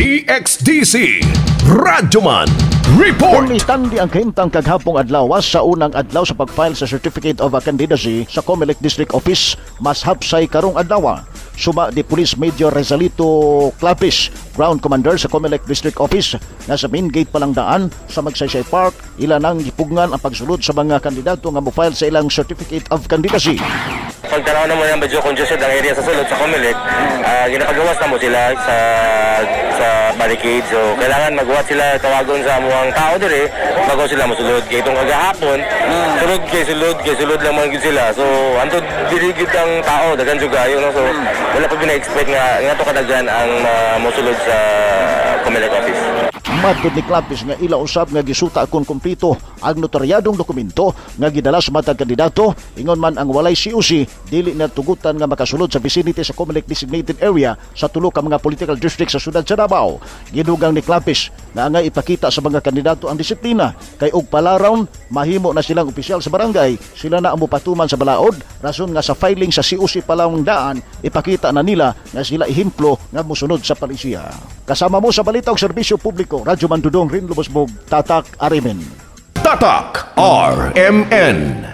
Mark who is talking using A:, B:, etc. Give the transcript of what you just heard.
A: DXDC Radyoman Report.
B: Umistandi ang kahimtang kaghapong adlaw sa unang adlaw sa pag-file sa Certificate of Candidacy sa Comelec District Office. Mas hapsay karong adlaw. Suma di Police Major Rezalito Clapis, Ground Commander sa Comelec District Office, nga sa main gate palang daan sa Magsaysay Park, ilan ang gipugngan ang pagsulod sa mga kandidato nga mo-file sa ilang Certificate of Candidacy.
C: Pagtanaw na mo yung medyo congested ang area sa sulod sa Comelec, ginapagawas na mo sila sa barricade. So kailangan magawa sila tawagon sa muang tao dire bago sila mosulod. Kaya itong kagahapon, sulod lang man gid sila. So antod dirigid ang tao dagan juga yun. So wala pa bina-expect nga to kadaghan ang mosulod sa Comelec office.
B: Matod ni Clapis nga ila usab nga gisuta kon kumpleto ang notaryadong dokumento nga gidala sa matag kandidato, ingon man ang walay COC dili na tugutan nga makasulod sa vicinity sa Comelec designated area sa tulo ka mga political district sa siyudad sa Davao. Gidugang ni Clapis na nga ipakita sa mga kandidato ang disiplina kay og palaron mahimo na silang opisyal sa barangay, sila na ang mupatuman sa balaod, rason nga sa filing sa COC palang daan ipakita na nila nga sila ehemplo nga mosunod sa palisiya. Kasama mo sa balita og serbisyo publiko, Radyo Mandudong Rin Lubosbog, Tatak Arimen.
A: Tatak RMN.